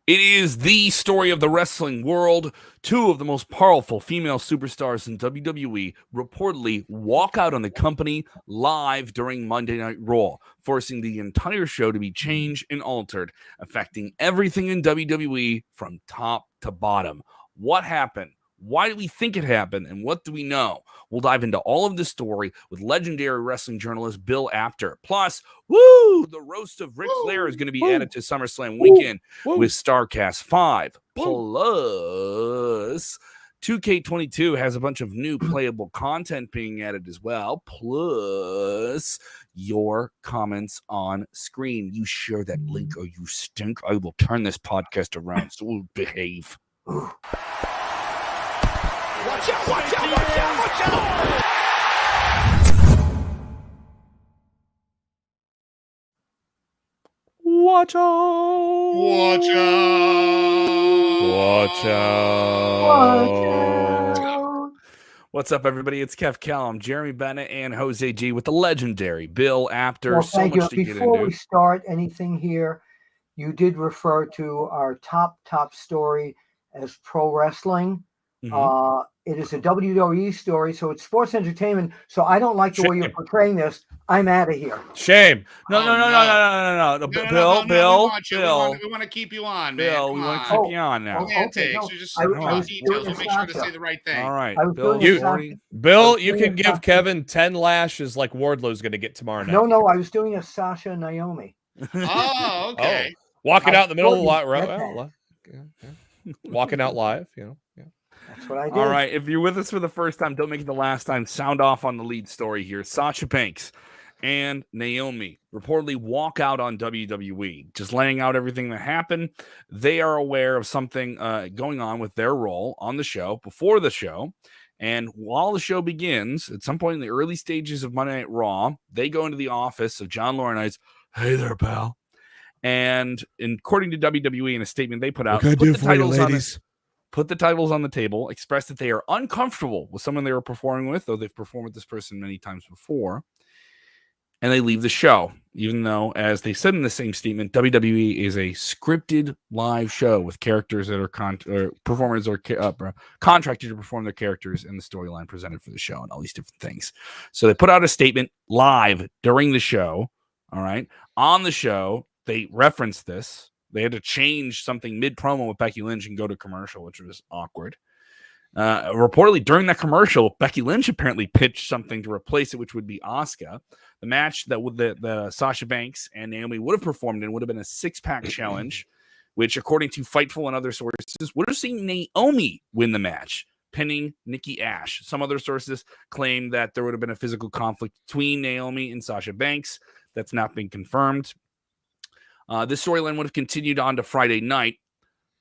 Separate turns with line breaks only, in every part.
It is the story of the wrestling world. Two of the most powerful female superstars in WWE reportedly walk out on the company live during Monday Night Raw, forcing the entire show to be changed and altered, affecting everything in WWE from top to bottom. What happened? Why do we think it happened? And what do we know? We'll dive into all of this story with legendary wrestling journalist Bill Apter. Plus, the Roast of Ric Flair is going to be added to SummerSlam weekend with Starrcast V. Plus, 2K22 has a bunch of new playable content being added as well. Plus, your comments on screen. You share that link or you stink. I will turn this podcast around, so behave.
Watch out, watch out, watch out, watch out!
Watch out!
Watch out!
Watch out!
Watch out!
What's up, everybody? It's Kellam, Jeremy Bennett, and Jose G with the legendary Bill Apter.
Well,
so
thank
much
you.
to
Before
get
we
into.
start anything here, you did refer to our top story as pro wrestling.
Mhm.
It is a WWE story, so it's sports entertainment. So I don't like the way you're portraying this. I'm out of here.
Shame.
No. Bill,
We want to keep you on, man.
Bill,
Come
we want to
on.
keep you on now.
Okay,
Antics.
no,
You're just
I
certain
was
details.
doing
We'll make sure to
Sasha.
say the right thing.
All right,
I was
Bill.
doing
Warning.
Bill,
I
you
was
can
doing
give
Sasha.
Kevin 10 lashes like Wardlow's going to get tomorrow night.
No, I was doing a Sasha Naomi.
Oh, okay.
Walking out in the middle of the
thought
lot.
Walking out live, you know. Yeah.
That's what I did.
All right, if you're with us for the first time, don't make it the last time. Sound off on the lead story here. Sasha Banks and Naomi reportedly walk out on WWE, just laying out everything that happened. They are aware of something going on with their role on the show before the show. And while the show begins, at some point in the early stages of Monday Night Raw, they go into the office of John Laurinaitis. Hey there, pal. And according to WWE, in a statement they put out, put the titles on the table, express that they are uncomfortable with someone they were performing with, though they've performed with this person many times before. And they leave the show, even though, as they said in the same statement, WWE is a scripted live show with characters that are performers or contracted to perform their characters and the storyline presented for the show and all these different things. So they put out a statement live during the show. All right. On the show, they referenced this. They had to change something mid-promo with Becky Lynch and go to commercial, which was awkward. Reportedly, during that commercial, Becky Lynch apparently pitched something to replace it, which would be Asuka. The match that the Sasha Banks and Naomi would have performed in would have been a six-pack challenge, which, according to Fightful and other sources, would have seen Naomi win the match, pinning Nikki Ash. Some other sources claim that there would have been a physical conflict between Naomi and Sasha Banks. That's not been confirmed. This storyline would have continued on to Friday night,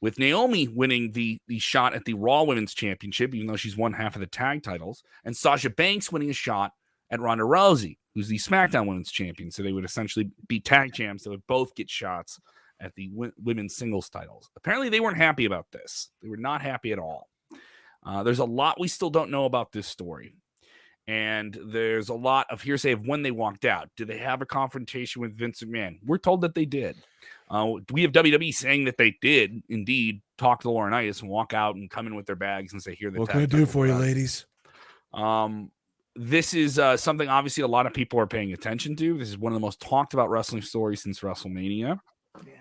with Naomi winning the shot at the Raw Women's Championship, even though she's won half of the tag titles, and Sasha Banks winning a shot at Ronda Rousey, who's the SmackDown Women's Champion. So they would essentially be tag champs that would both get shots at the women's singles titles. Apparently, they weren't happy about this. They were not happy at all. There's a lot we still don't know about this story. And there's a lot of hearsay of when they walked out. Did they have a confrontation with Vince McMahon? We're told that they did. We have WWE saying that they did indeed talk to Laurinaitis and walk out and come in with their bags and say, "Here,
what can I do for you, ladies?"
This is something obviously a lot of people are paying attention to. This is one of the most talked about wrestling stories since WrestleMania.
Yeah.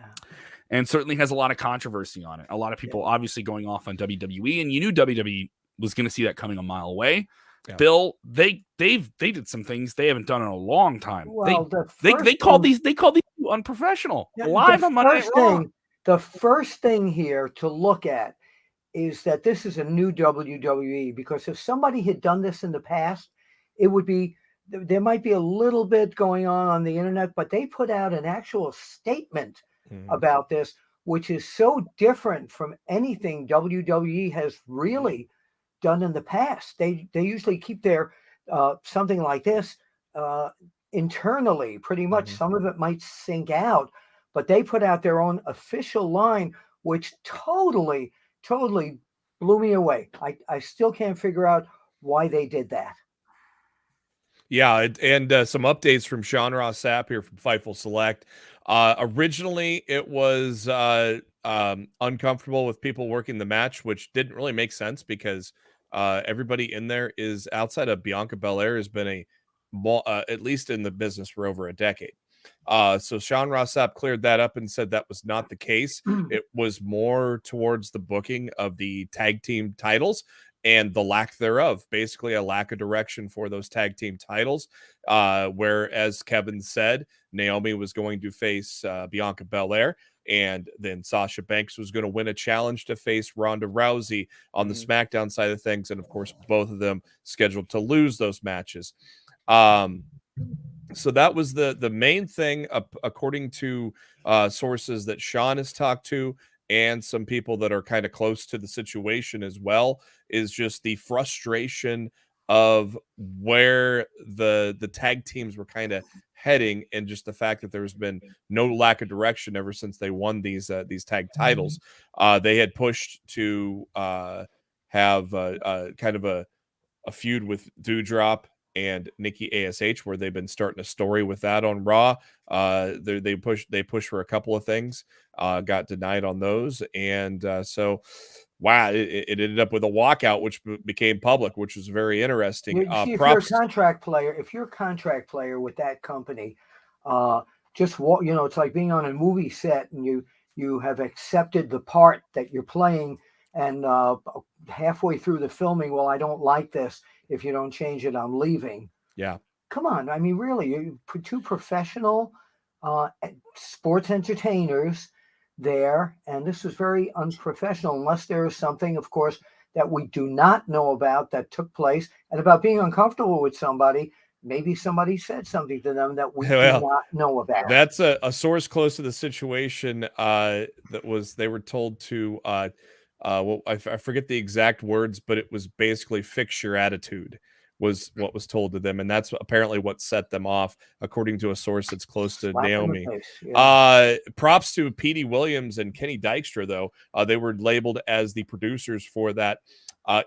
And certainly has a lot of controversy on it. A lot of people obviously going off on WWE, and you knew WWE was going to see that coming a mile away. Yeah. Bill, they did some things they haven't done in a long time.
Well,
they called these unprofessional. Live on Monday Night Raw.
The first thing here to look at is that this is a new WWE, because if somebody had done this in the past, it would be, there might be a little bit going on the internet, but they put out an actual statement about this, which is so different from anything WWE has really done in the past. They usually keep their something like this internally, pretty much. Some of it might sink out, but they put out their own official line, which totally blew me away. I still can't figure out why they did that.
Yeah, and some updates from Shawn Ross Sapp here from Fightful Select. Originally, it was uncomfortable with people working the match, which didn't really make sense because everybody in there is outside of Bianca Belair has been at least in the business for over a decade. So Sean Ross Sapp cleared that up and said that was not the case. It was more towards the booking of the tag team titles and the lack thereof, basically a lack of direction for those tag team titles. Where, as Kevin said, Naomi was going to face Bianca Belair, and then Sasha Banks was going to win a challenge to face Ronda Rousey on the SmackDown side of things. And of course, both of them scheduled to lose those matches. So that was the main thing, according to sources that Shawn has talked to and some people that are kind of close to the situation as well, is just the frustration of where the tag teams were kind of heading, and just the fact that there's been no lack of direction ever since they won these tag titles. They had pushed to have kind of a feud with Doudrop and Nikki ASH, where they've been starting a story with that on Raw. They pushed for a couple of things, got denied on those, and so wow, it ended up with a walkout, which became public, which was very interesting.
See, if you're a contract player with that company, it's like being on a movie set and you have accepted the part that you're playing, and halfway through the filming, well, I don't like this. If you don't change it, I'm leaving.
Yeah.
Come on. I mean, really, you put two professional sports entertainers there, and this is very unprofessional, unless there is something, of course, that we do not know about that took place, and about being uncomfortable with somebody. Maybe somebody said something to them that we do not know about.
That's a source close to the situation they were told to I forget the exact words, but it was basically fix your attitude was what was told to them, and that's apparently what set them off, according to a source that's close to Naomi. Props to Petey Williams and Kenny Dykstra, though. They were labeled as the producers for that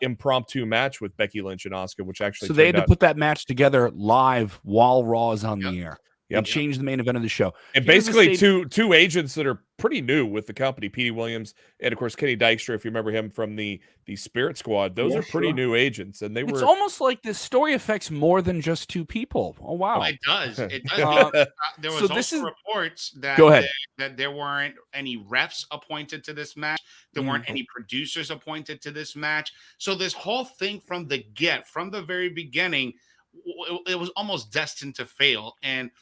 impromptu match with Becky Lynch and Asuka, which actually
they had to put that match together live while Raw is on the air. And change the main event of the show.
And basically two agents that are pretty new with the company, Petey Williams and, of course, Kenny Dykstra, if you remember him from the Spirit Squad. Those are pretty new agents. And
it's almost like this story affects more than just two people. Oh, wow.
It does. It does. There was also reports that, that there weren't any refs appointed to this match. There weren't any producers appointed to this match. So this whole thing from the very beginning, it was almost destined to fail. And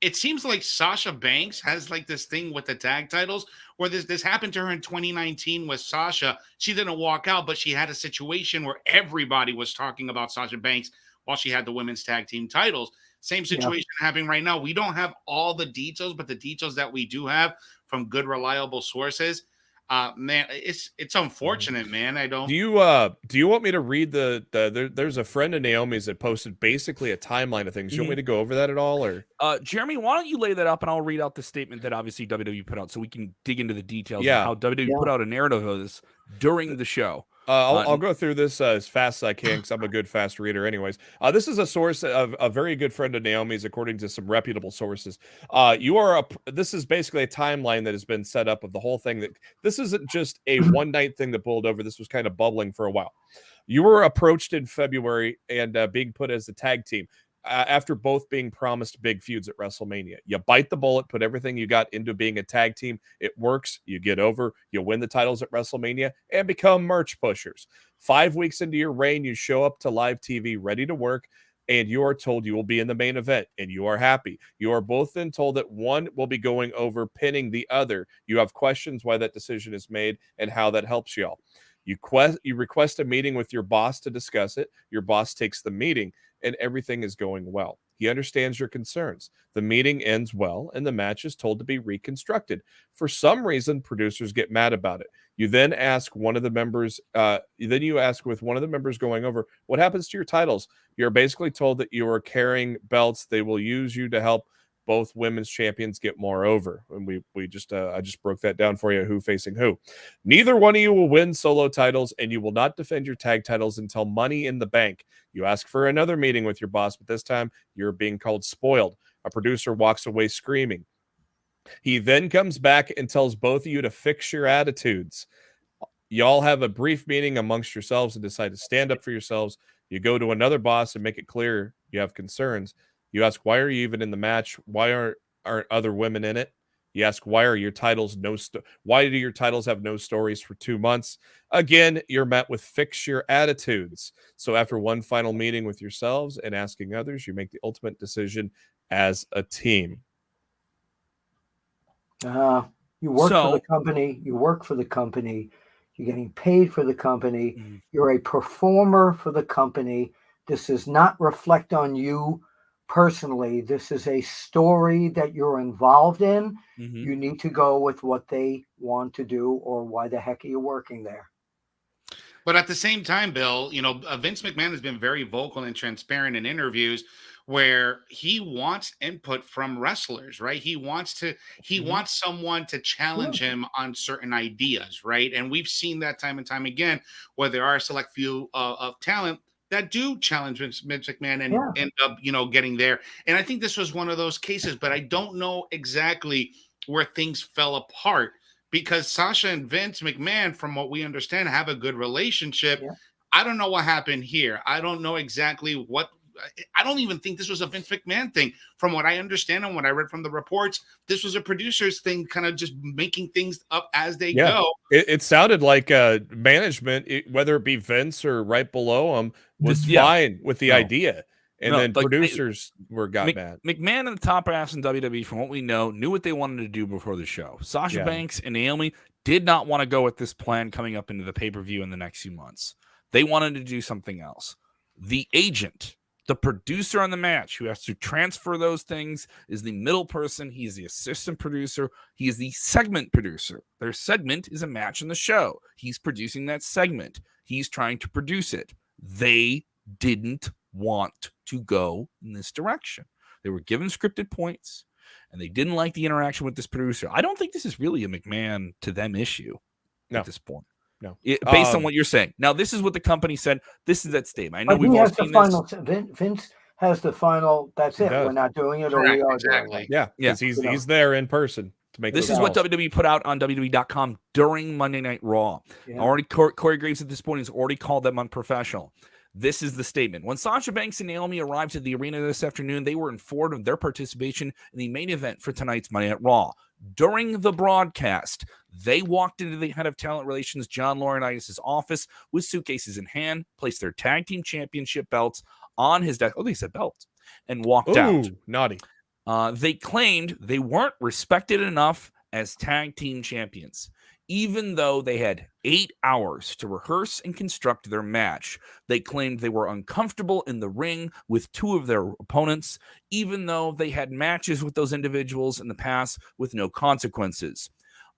it seems like Sasha Banks has like this thing with the tag titles where this happened to her in 2019 with Sasha. She didn't walk out, but she had a situation where everybody was talking about Sasha Banks while she had the women's tag team titles. Same situation happening right now. We don't have all the details, but the details that we do have from good, reliable sources, man, it's unfortunate, man. I don't.
Do you want me to read there's a friend of Naomi's that posted basically a timeline of things. Do you want me to go over that at all, or
Jeremy, why don't you lay that up and I'll read out the statement that obviously WWE put out so we can dig into the details of how WWE put out a narrative of this during the show.
I'll go through this as fast as I can because I'm a good fast reader anyways. This is a source of a very good friend of Naomi's, according to some reputable sources. This is basically a timeline that has been set up of the whole thing. That this isn't just a one night thing that boiled over. This was kind of bubbling for a while. You were approached in February and being put as a tag team. After both being promised big feuds at WrestleMania. You bite the bullet, put everything you got into being a tag team. It works. You get over. You win the titles at WrestleMania and become merch pushers. 5 weeks into your reign, you show up to live TV ready to work, and you are told you will be in the main event, and you are happy. You are both then told that one will be going over, pinning the other. You have questions why that decision is made and how that helps y'all. You request a meeting with your boss to discuss it. Your boss takes the meeting, and everything is going well. He understands your concerns. The meeting ends well, and the match is told to be reconstructed. For some reason, producers get mad about it. You then ask one of the members, with one of the members going over, what happens to your titles? You're basically told that you are carrying belts. They will use you to help both women's champions get more over. And I just broke that down for you, who facing who. Neither one of you will win solo titles, and you will not defend your tag titles until Money in the Bank. You ask for another meeting with your boss, but this time you're being called spoiled. A producer walks away screaming. He then comes back and tells both of you to fix your attitudes. Y'all have a brief meeting amongst yourselves and decide to stand up for yourselves. You go to another boss and make it clear you have concerns. You ask, why are you even in the match? Why aren't other women in it? You ask, why are your titles why do your titles have no stories for 2 months? Again, you're met with fix your attitudes. So after one final meeting with yourselves and asking others, you make the ultimate decision as a team.
You work for the company. You work for the company. You're getting paid for the company. Mm-hmm. You're a performer for the company. This does not reflect on you personally. This is a story that you're involved in. Mm-hmm. You need to go with what they want to do, or why the heck are you working there?
But at the same time, Bill, Vince McMahon has been very vocal and transparent in interviews where he wants input from wrestlers, right? He wants someone to challenge him on certain ideas, right? And we've seen that time and time again, where there are a select few of talent that do challenge Vince McMahon and end up, getting there. And I think this was one of those cases, but I don't know exactly where things fell apart, because Sasha and Vince McMahon, from what we understand, have a good relationship. Yeah. I don't know what happened here. I don't know exactly I don't even think this was a Vince McMahon thing. From what I understand and what I read from the reports, this was a producer's thing, kind of just making things up as they go.
It sounded like management, whether it be Vince or right below him, was fine with the idea. And then producers got mad.
McMahon and the top brass in WWE, from what we know, knew what they wanted to do before the show. Sasha Banks and Naomi did not want to go with this plan coming up into the pay-per-view in the next few months. They wanted to do something else. The agent, the producer on the match, who has to transfer those things, is the middle person. He is the assistant producer. He is the segment producer. Their segment is a match in the show. He's producing that segment. He's trying to produce it. They didn't want to go in this direction. They were given scripted points, and they didn't like the interaction with this producer. I don't think this is really a McMahon to them issue at this point.
No,
based on what you're saying. Now, this is what the company said. This is that statement. I know
we've all seen this. Vince has the final. That's it. We're not doing it, or we are
exactly.
doing it.
Yeah, because he's there in person to make.
This is what WWE put out on WWE.com during Monday Night Raw. Yeah. Already, Corey Graves at this point has already called them unprofessional. This is the statement. When Sasha Banks and Naomi arrived at the arena this afternoon, they were informed of their participation in the main event for tonight's Monday Night Raw. During the broadcast, they walked into the head of talent relations, John Laurinaitis' office, with suitcases in hand, placed their tag team championship belts on his desk. Oh, they said belts. And walked out.
Naughty.
They claimed they weren't respected enough as tag team champions. Even though they had 8 hours to rehearse and construct their match, they claimed they were uncomfortable in the ring with 2 of their opponents, even though they had matches with those individuals in the past with no consequences.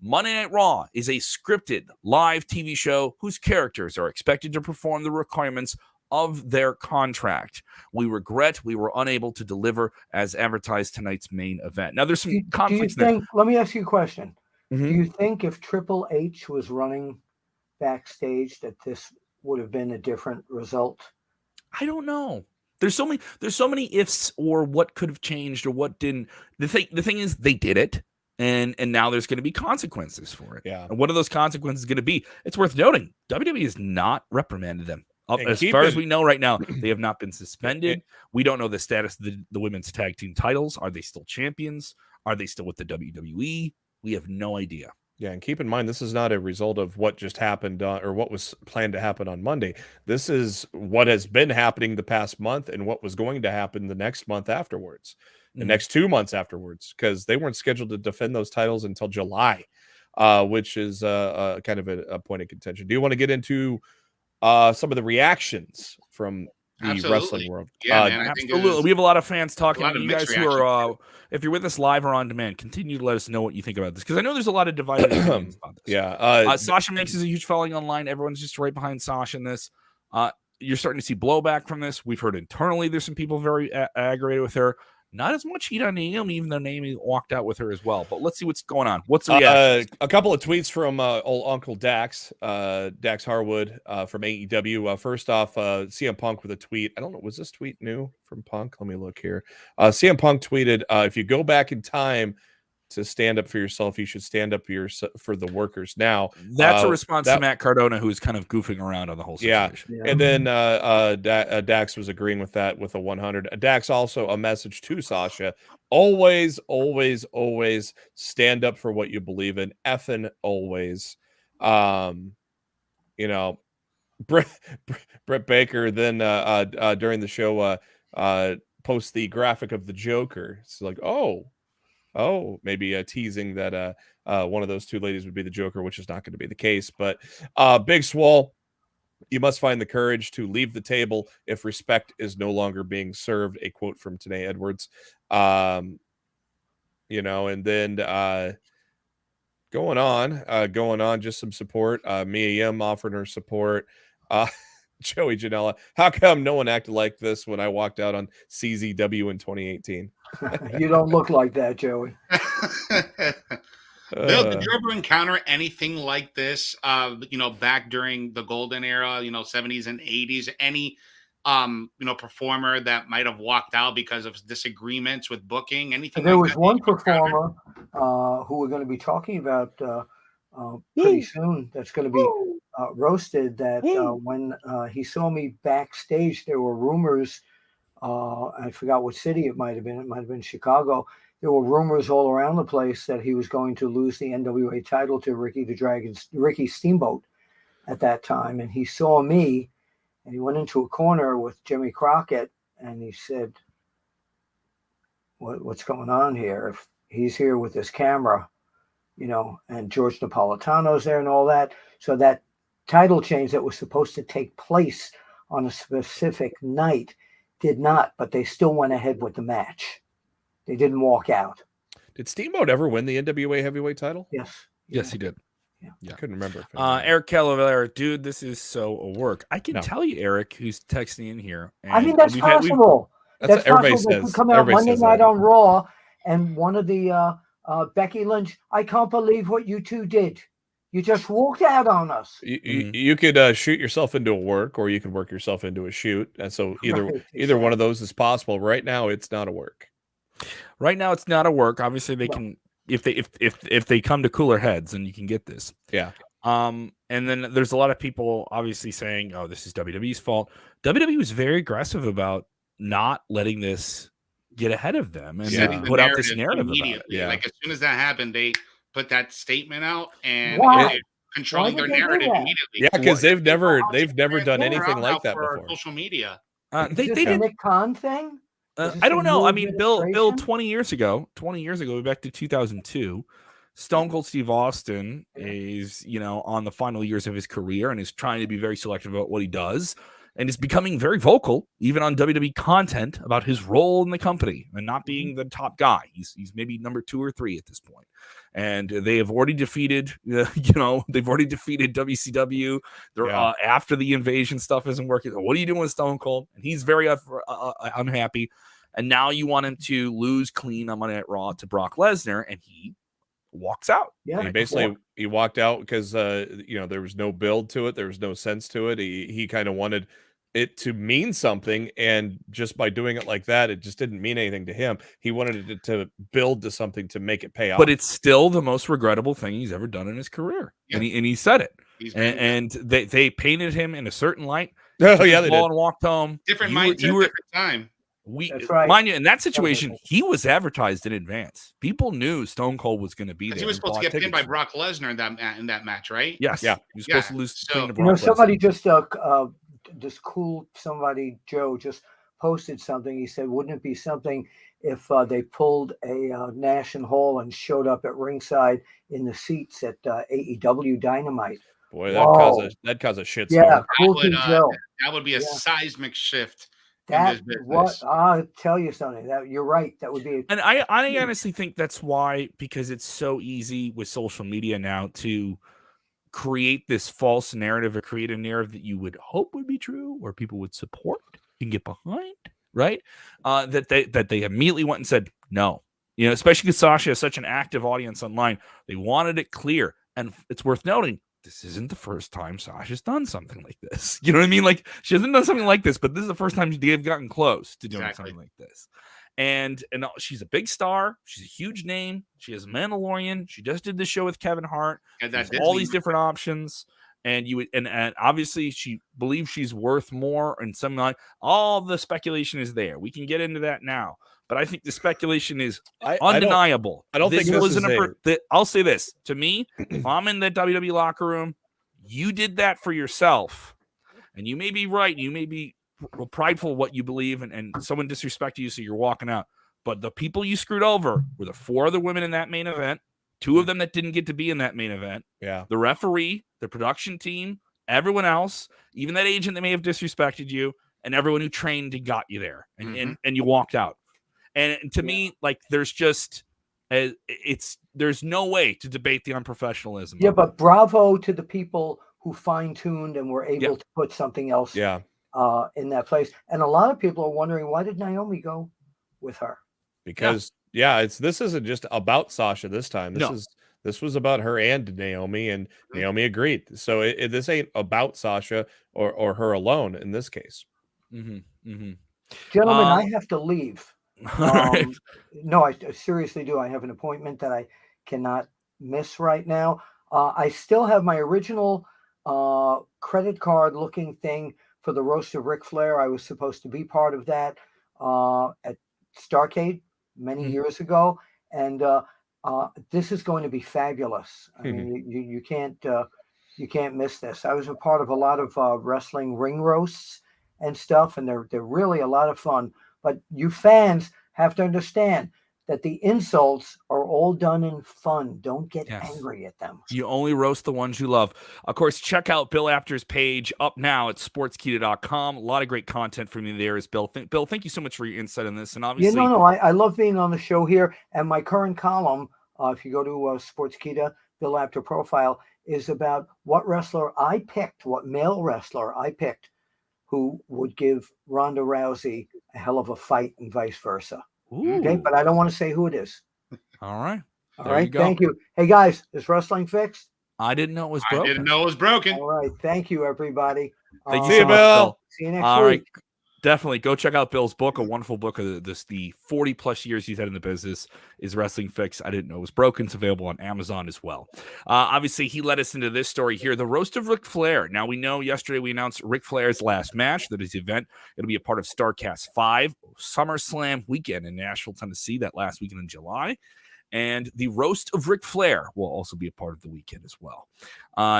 Monday Night Raw is a scripted live TV show whose characters are expected to perform the requirements of their contract. We regret we were unable to deliver as advertised tonight's main event. Now, there's some conflicts there.
Let me ask you a question. Mm-hmm. Do you think if Triple H was running backstage that this would have been a different result?
I don't know. There's so many ifs, or what could have changed or what didn't. The thing is, they did it, and now there's going to be consequences for it.
Yeah.
And what are those consequences going to be? It's worth noting, WWE has not reprimanded them. As far as we know right now, they have not been suspended. We don't know the status of the women's tag team titles. Are they still champions? Are they still with the WWE? We have no idea.
Yeah, and keep in mind, this is not a result of what just happened or what was planned to happen on Monday. This is what has been happening the past month and what was going to happen the next month afterwards, the next 2 months afterwards, because they weren't scheduled to defend those titles until July, which is kind of a point of contention. Do you want to get into some of the reactions from the wrestling world?
Yeah, man,
absolutely. We have a lot of fans talking. You guys who are, if you're with us live or on demand, continue to let us know what you think about this, because I know there's a lot of divided opinions about this.
Yeah,
Sasha Banks is a huge following online. Everyone's just right behind Sasha in this. You're starting to see blowback from this. We've heard internally there's some people very aggravated with her. Not as much heat on Naomi, even though Naomi walked out with her as well. But let's see what's going on. What's the
a couple of tweets from old Uncle Dax, Jax Harwood from AEW. First off, CM Punk with a tweet. I don't know, was this tweet new from Punk? Let me look here. CM Punk tweeted, if you go back in time stand up for yourself, you should stand up for the workers. Now
that's a response to Matt Cardona, who's kind of goofing around on the whole situation.
And then Dax was agreeing with that with a 100. Dax also a message to Sasha: always stand up for what you believe in. Effing always. Brett Baker then during the show posts the graphic of the Joker. It's like, maybe teasing that one of those two ladies would be the Joker, which is not going to be the case. But Big Swole, you must find the courage to leave the table if respect is no longer being served. A quote from Tanae Edwards. And then going on, just some support. Mia Yim offering her support. Joey Janela, how come no one acted like this when I walked out on CZW in 2018?
You don't look like that, Joey.
Bill, did you ever encounter anything like this? Back during the golden era, 70s and 80s, any performer that might have walked out because of disagreements with booking, anything?
There was one performer who we're going to be talking about pretty soon that's going to be roasted, that when he saw me backstage, there were rumors, I forgot what city it might have been Chicago. There were rumors all around the place that he was going to lose the NWA title to Ricky Steamboat at that time. And he saw me, and he went into a corner with Jimmy Crockett, and he said, what's going on here? If he's here with this camera, and George Napolitano's there and all that. So that title change that was supposed to take place on a specific night did not, but they still went ahead with the match. They didn't walk out.
Did Steamboat ever win the NWA heavyweight title?
Yes.
Yes, he did.
I couldn't remember.
Eric Calavera, dude, this is so a work. I can tell you, Eric, who's texting in here.
I mean, that's possible.
That's what everybody
possible.
says.
They come out Monday night on Raw, and one of the Becky Lynch, I can't believe what you two did. You just walked out on us.
You could shoot yourself into a work, or you could work yourself into a shoot. And so either one of those is possible. Right now, it's not a work.
Right now, it's not a work. Obviously, they can if they come to cooler heads, and you can get this.
Yeah.
And then there's a lot of people obviously saying, "Oh, this is WWE's fault." WWE was very aggressive about not letting this get ahead of them and put out this narrative
immediately.
About it.
Yeah. Like as soon as that happened, they put that statement out and controlling their narrative immediately.
Yeah, because they've never done anything like that before.
Social media.
They did a Nick Khan thing.
I don't know. I mean, Bill, 20 years ago, back to 2002, Stone Cold Steve Austin is, on the final years of his career and is trying to be very selective about what he does, and is becoming very vocal, even on WWE content, about his role in the company and not being the top guy. He's maybe number 2 or 3 at this point. And they have already defeated, WCW. They're after the invasion stuff isn't working. What are you doing with Stone Cold? And he's very unhappy. And now you want him to lose clean on Monday Night Raw to Brock Lesnar, and he walks out.
Yeah, he walked out because there was no build to it. There was no sense to it. He kind of wanted it to mean something, and just by doing it like that, it just didn't mean anything to him. He wanted it to build to something to make it pay off.
But it's still the most regrettable thing he's ever done in his career, and he said it. And they painted him in a certain light.
Oh yeah, they did.
And walked home.
Different mindset, different time.
That's right.
Mind you, in that situation, he was advertised in advance. People knew Stone Cold was going to be there.
He was supposed to get pinned by Brock Lesnar in that match, right?
Yes.
Yeah.
He was supposed to lose to Brock Lesnar.
Somebody just Joe just posted something. He said, "Wouldn't it be something if they pulled a Nash and Hall and showed up at ringside in the seats at AEW Dynamite?"
Boy, that'd cause a shit storm.
Yeah,
that would be a seismic shift.
I'll tell you something. That you're right. That would be.
And I honestly think that's why, because it's so easy with social media now to create this false narrative, or create a narrative that you would hope would be true, or people would support and get behind, right? That they immediately went and said no. Especially because Sasha has such an active audience online, they wanted it clear. And it's worth noting, this isn't the first time Sasha's done something like this. You know what I mean? Like, she hasn't done something like this, but this is the first time they've gotten close to doing something like this. And she's a big star. She's a huge name. She has Mandalorian. She just did the show with Kevin Hart. There's all these different options. And and obviously she believes she's worth more, and something like all the speculation is there. We can get into that now. But I think the speculation is undeniable.
I don't think this is
I'll say this. To me, if I'm in the WWE locker room, you did that for yourself. And you may be right. You may be prideful of what you believe, and someone disrespected you, so you're walking out. But the people you screwed over were the 4 other women in that main event, 2 of them that didn't get to be in that main event.
Yeah.
The referee, the production team, everyone else, even that agent that may have disrespected you, and everyone who trained and got you there, and you walked out. And to me, like, there's just there's no way to debate the unprofessionalism.
Yeah, but bravo to the people who fine-tuned and were able to put something else in that place. And a lot of people are wondering, why did Naomi go with her?
Because this isn't just about Sasha this time. This was about her and Naomi, and Naomi agreed. So this ain't about Sasha or her alone in this case.
Gentlemen, I have to leave. No, I seriously do. I have an appointment that I cannot miss right now. I still have my original credit card looking thing for the Roast of Ric Flair. I was supposed to be part of that at Starrcade many years ago, and this is going to be fabulous. I mean, you can't miss this. I was a part of a lot of wrestling ring roasts and stuff, and they're really a lot of fun. But you fans have to understand that the insults are all done in fun. Don't get angry at them.
You only roast the ones you love. Of course, check out Bill Apter's page up now at sportskeeda.com. A lot of great content from you there, Bill. Bill, thank you so much for your insight on this. And obviously,
I love being on the show here. And my current column, if you go to Sportskeeda, Bill Apter profile, is about what wrestler I picked, what male wrestler I picked, who would give Ronda Rousey a hell of a fight and vice versa.
Ooh.
Okay, but I don't want to say who it is.
All right.
All right. Thank you. Hey, guys, is wrestling fixed?
I didn't know it was broken.
I didn't know it was broken.
All right. Thank you, everybody.
Thank you so much, Bill.
See you next week.
All right. Definitely go check out Bill's book, a wonderful book of the 40 plus years he's had in the business is Wrestling Fix. I didn't know it was broken. It's available on Amazon as well. Obviously, he led us into this story here, the Roast of Ric Flair. Now, we know yesterday we announced Ric Flair's last match. That is the event. It'll be a part of Starrcast V, SummerSlam weekend in Nashville, Tennessee, that last weekend in July. And the Roast of Ric Flair will also be a part of the weekend as well.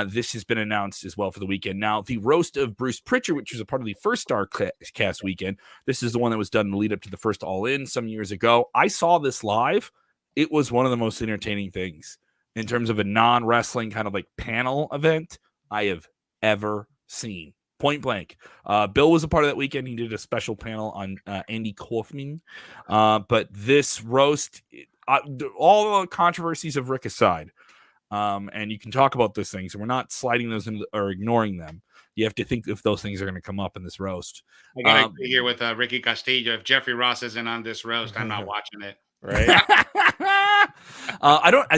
This has been announced as well for the weekend. Now, the Roast of Bruce Pritchard, which was a part of the first Starrcast weekend, this is the one that was done in the lead up to the first All In some years ago. I saw this live. It was one of the most entertaining things in terms of a non-wrestling kind of like panel event I have ever seen. Point blank. Bill was a part of that weekend. He did a special panel on Andy Kaufman. But this roast... all the controversies of Rick aside, and you can talk about those things, and we're not sliding those in or ignoring them. You have to think if those things are going to come up in this roast.
I got to agree here with Ricky Castillo. If Jeffrey Ross isn't on this roast, I'm not watching it.
Right?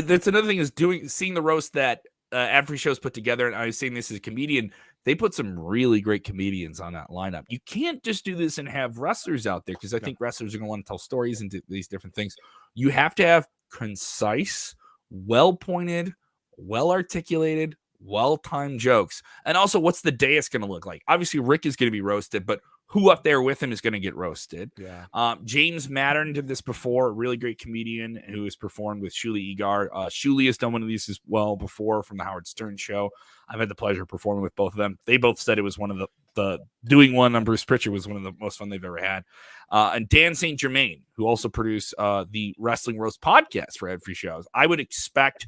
That's another thing is seeing the roast that every show's put together, and I was saying this as a comedian. They put some really great comedians on that lineup. You can't just do this and have wrestlers out there because I think wrestlers are going to want to tell stories and do these different things. You have to have concise, well-pointed, well-articulated, well-timed jokes. And also, what's the dais going to look like? Obviously, Rick is going to be roasted, but who up there with him is going to get roasted?
Yeah.
James Mattern did this before, a really great comedian who has performed with Shuli Egar. Shuli has done one of these as well before from the Howard Stern show. I've had the pleasure of performing with both of them. They both said it was one of the doing one on Bruce Pritchard was one of the most fun they've ever had. And Dan St. Germain, who also produced the Wrestling Roast podcast for ad-free shows. I would expect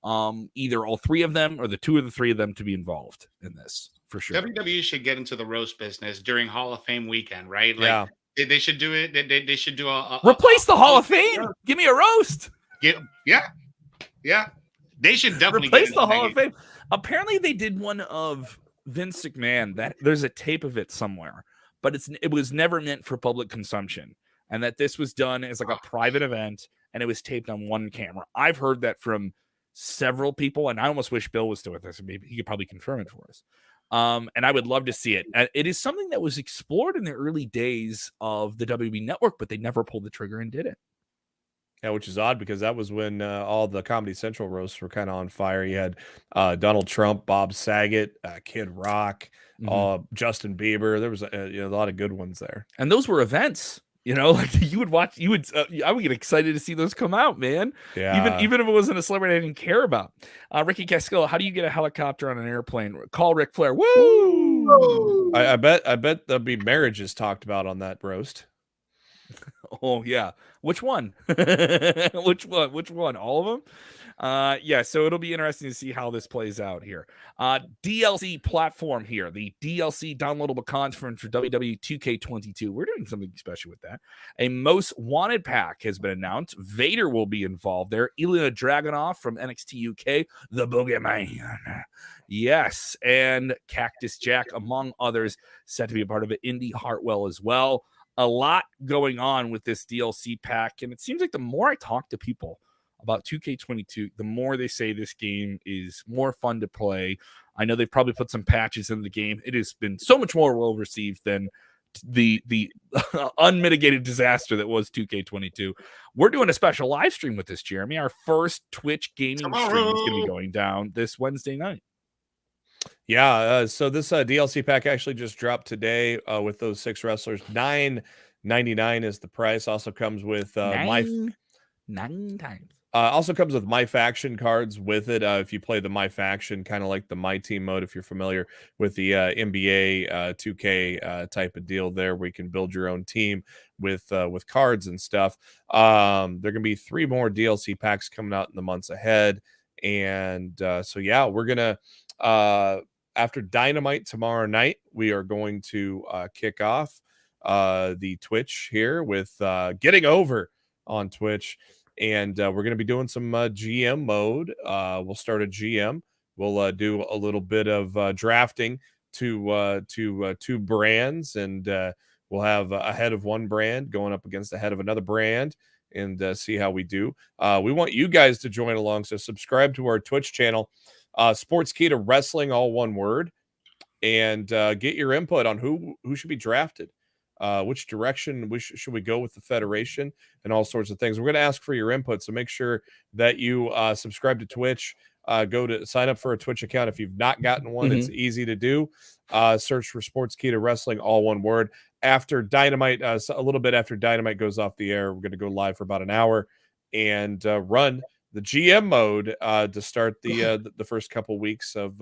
either all three of them or the two of the three of them to be involved in this for sure.
WWE should get into the roast business during Hall of Fame weekend, right? Like, they should do it. They should do
replace the Hall of Fame. Give me a roast.
Yeah. They should definitely
replace the Hall of Fame. Apparently, they did one of Vince McMahon. That there's a tape of it somewhere, but it was never meant for public consumption, and that this was done as like a private event, and it was taped on one camera. I've heard that from several people, and I almost wish Bill was still with us. Maybe he could probably confirm it for us. And I would love to see it. It is something that was explored in the early days of the WWE Network, but they never pulled the trigger and did it.
Yeah, which is odd because that was when all the Comedy Central roasts were kind of on fire. You had Donald Trump, Bob Saget, Kid Rock, Justin Bieber. There was a lot of good ones there.
And those were events. Like you would watch, I would get excited to see those come out, man.
Yeah.
Even if it wasn't a celebrity I didn't care about. Ricky Castillo, how do you get a helicopter on an airplane? Call Ric Flair. Woo!
I bet there'll be marriages talked about on that roast.
Oh yeah. Which one? Which one? All of them? Yeah, so it'll be interesting to see how this plays out here. DLC platform here, the DLC downloadable content for WWE 2K22. We're doing something special with that. A most wanted pack has been announced. Vader will be involved there. Ilya Dragunov from NXT UK, the Boogeyman. Yes, and Cactus Jack, among others, set to be a part of it. Indy Hartwell as well. A lot going on with this DLC pack, and it seems like the more I talk to people about 2K22, the more they say this game is more fun to play. I know they've probably put some patches in the game. It has been so much more well received than the unmitigated disaster that was 2K22. We're doing a special live stream with this, Jeremy. Our first Twitch gaming stream is going to be going down this Wednesday night.
Yeah, so this DLC pack actually just dropped today with those 6 wrestlers. $9.99 is the price. Also comes with
nine times.
Also comes with My Faction cards with it. If you play the My Faction, kind of like the My Team mode, if you're familiar with the NBA 2K type of deal there, where you can build your own team with cards and stuff. There are going to be 3 more DLC packs coming out in the months ahead. And so, yeah, we're going to, after Dynamite tomorrow night, we are going to kick off the Twitch here with Getting Over on Twitch. And we're going to be doing some GM mode. We'll start a GM. We'll do a little bit of drafting to 2 brands, and we'll have a head of one brand going up against the head of another brand, and see how we do. We want you guys to join along, so subscribe to our Twitch channel, Sportskeeda Wrestling, all one word, and get your input on who should be drafted. Which direction should we go with the federation, and all sorts of things. We're going to ask for your input, so make sure that you subscribe to Twitch. Go to sign up for a Twitch account if you've not gotten one. It's easy to do. Search for Sportskeeda Wrestling, all one word. After Dynamite, a little bit after Dynamite goes off the air, we're going to go live for about an hour and run the GM mode to start the first couple weeks of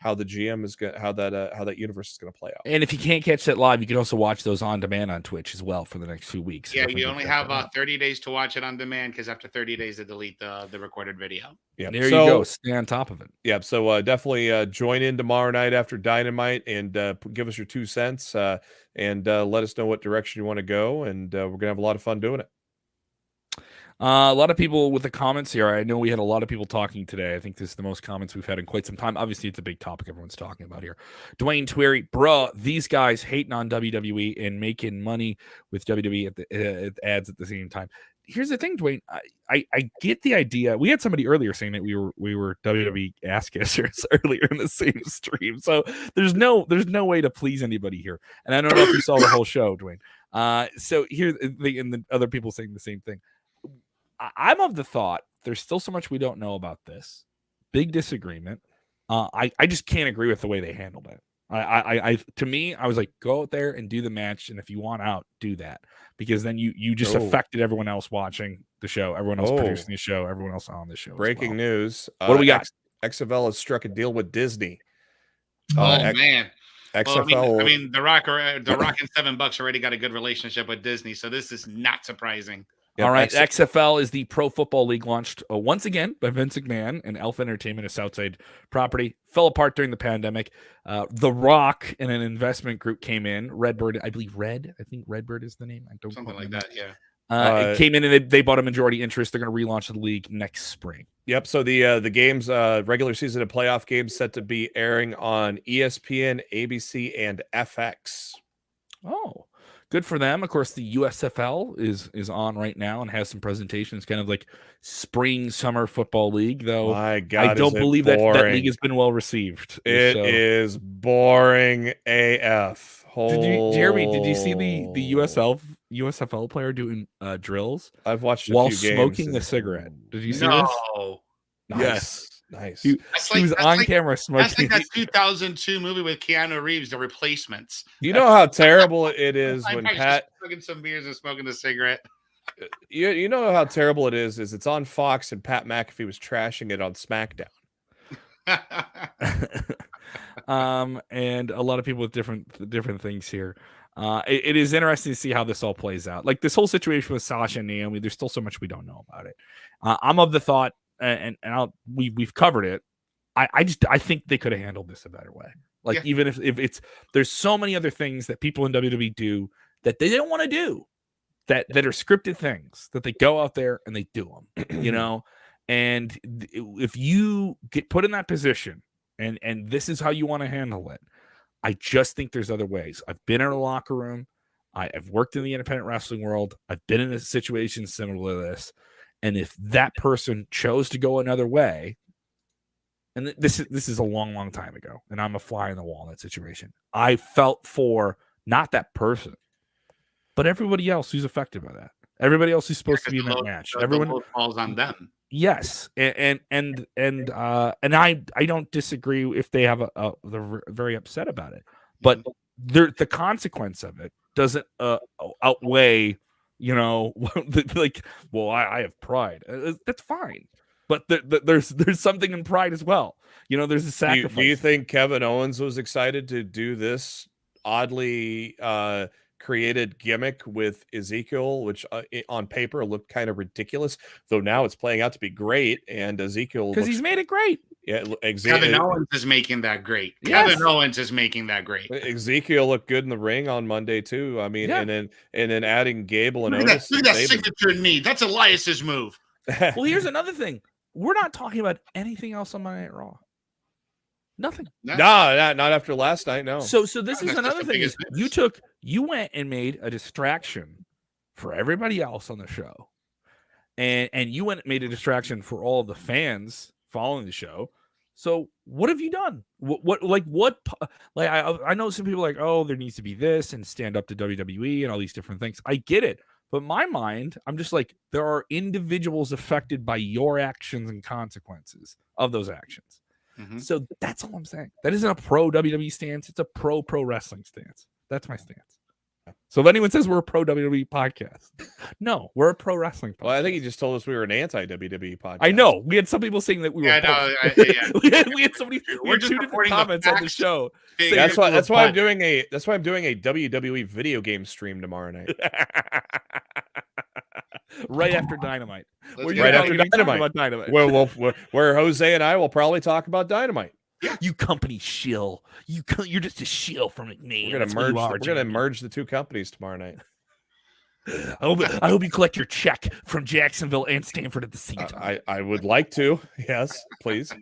how the GM is going, how that universe is going to play out.
And if you can't catch that live, you can also watch those on demand on Twitch as well for the next few weeks.
Yeah, you only have 30 days to watch it on demand, because after 30 days they delete the recorded video.
Yeah,
there you go. Stay on top of it.
Yeah, so definitely join in tomorrow night after Dynamite and give us your 2 cents and let us know what direction you want to go, and we're gonna have a lot of fun doing it.
A lot of people with the comments here. I know we had a lot of people talking today. I think this is the most comments we've had in quite some time. Obviously, it's a big topic everyone's talking about here. Dwayne Tweary, bruh, these guys hating on WWE and making money with WWE at the ads at the same time. Here's the thing, Dwayne. I get the idea. We had somebody earlier saying that we were WWE ass kissers earlier in the same stream. So there's no way to please anybody here. And I don't know if you saw the whole show, Dwayne. So here, and the other people saying the same thing. I'm of the thought there's still so much we don't know about this. Big disagreement. I just can't agree with the way they handled it. To me, I was like, go out there and do the match, and if you want out, do that, because then you just affected everyone else watching the show, everyone else producing the show, everyone else on the show.
Breaking news!
What do we got?
XFL has struck a deal with Disney.
Man.
XFL.
Well, I mean, The Rock and $7 already got a good relationship with Disney, so this is not surprising.
Yep. All right, XFL is the Pro Football League launched once again by Vince McMahon and Alpha Entertainment, a Southside property. Fell apart during the pandemic. The Rock and an investment group came in. Redbird, I believe I think Redbird is the name. I don't
something like that. Yeah.
It came in and they bought a majority interest. They're going to relaunch the league next spring.
Yep. So the games, regular season and playoff games, set to be airing on ESPN, ABC, and FX.
Oh. good for them. Of course, the USFL is on right now and has some presentations, kind of like spring summer football league. Though
my God,
I don't believe that league has been well received.
It is boring AF.
Jeremy, did you see the USFL player doing drills?
I've watched
while
a few
smoking
games
a cigarette. Did you see this?
Nice.
Yes.
Nice.
He was on camera smoking.
That's like that 2002 movie with Keanu Reeves, The Replacements.
You know how terrible it is when Pat
smoking some beers and smoking a cigarette.
You know how terrible it is it's on Fox and Pat McAfee was trashing it on SmackDown.
And a lot of people with different things here. It is interesting to see how this all plays out. Like this whole situation with Sasha and Naomi, there's still so much we don't know about it. I'm of the thought, and we've covered it. I think they could have handled this a better way. Like even if it's there's so many other things that people in WWE do that they don't want to do, that are scripted things that they go out there and they do them, you know. And if you get put in that position and this is how you want to handle it, I just think there's other ways. I've been in a locker room. I've worked in the independent wrestling world. I've been in a situation similar to this. And if that person chose to go another way, and this is a long, long time ago, and I'm a fly on the wall in that situation, I felt for not that person, but everybody else who's affected by that. Everybody else who's supposed to be in that match. Everyone
falls on them.
Yes, and I don't disagree if they have they're very upset about it, but the consequence of it doesn't outweigh, you know, like, well, I have pride. That's fine, but there's something in pride as well. You know, there's a sacrifice.
Do you think Kevin Owens was excited to do this oddly created gimmick with Ezekiel, which on paper looked kind of ridiculous, though now it's playing out to be great, and Ezekiel
because he's made it great.
Yeah,
Kevin Owens is making that great. Yes. Kevin Owens is making that great.
Ezekiel looked good in the ring on Monday too. I mean, and then adding Gable and Otis.
Look at that signature knee. That's Elias's move.
Well, here's another thing. We're not talking about anything else on Monday Night Raw. Nothing.
No, not after last night. No.
So this is another thing. Is you went and made a distraction for everybody else on the show, and you went and made a distraction for all the fans following the show. So what have you done? I know some people are like, oh, there needs to be this and stand up to WWE and all these different things. I get it. But in my mind, I'm just like, there are individuals affected by your actions and consequences of those actions. Mm-hmm. So that's all I'm saying. That isn't a pro WWE stance. It's a pro wrestling stance. That's my stance. So if anyone says we're a pro WWE podcast, no, we're a pro wrestling podcast.
Well, I think he just told us we were an anti-WWE podcast.
I know. We had some people saying that we were. We had somebody. We had two different comments on the show.
That's why I'm doing a WWE video game stream tomorrow night.
Right after Dynamite.
Right after Dynamite. Where Jose and I will probably talk about Dynamite.
You company shill. You're just a shill from McMahon.
We're gonna merge the two companies tomorrow night.
I hope you collect your check from Jacksonville and Stanford at the same time.
I would like to. Yes, please.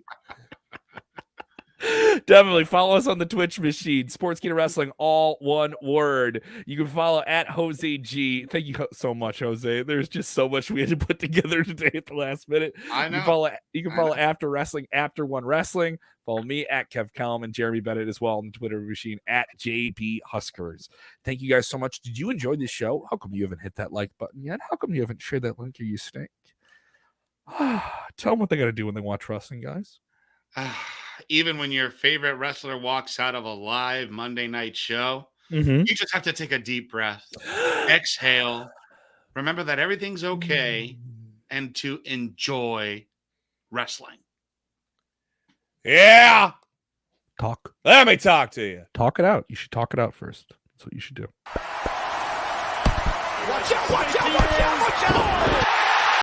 Definitely follow us on the Twitch machine, Sportskeeda Wrestling, all one word. You can follow at Jose G. Thank you so much, Jose. There's just so much we had to put together today at the last minute.
I know.
You can follow Apter Wrestling, Apter One Wrestling. Follow me at Kev Kellam and Jeremy Bennett as well on the Twitter machine at JB Huskers. Thank you guys so much. Did you enjoy this show? How come you haven't hit that like button yet? How come you haven't shared that link or you stink? Tell them what they got to do when they watch wrestling, guys.
Even when your favorite wrestler walks out of a live Monday night show, you just have to take a deep breath, exhale, remember that everything's okay, and to enjoy wrestling.
Yeah.
Talk.
Let me talk to you.
Talk it out. You should talk it out first. That's what you should do.
Watch out, watch out, watch out, watch out.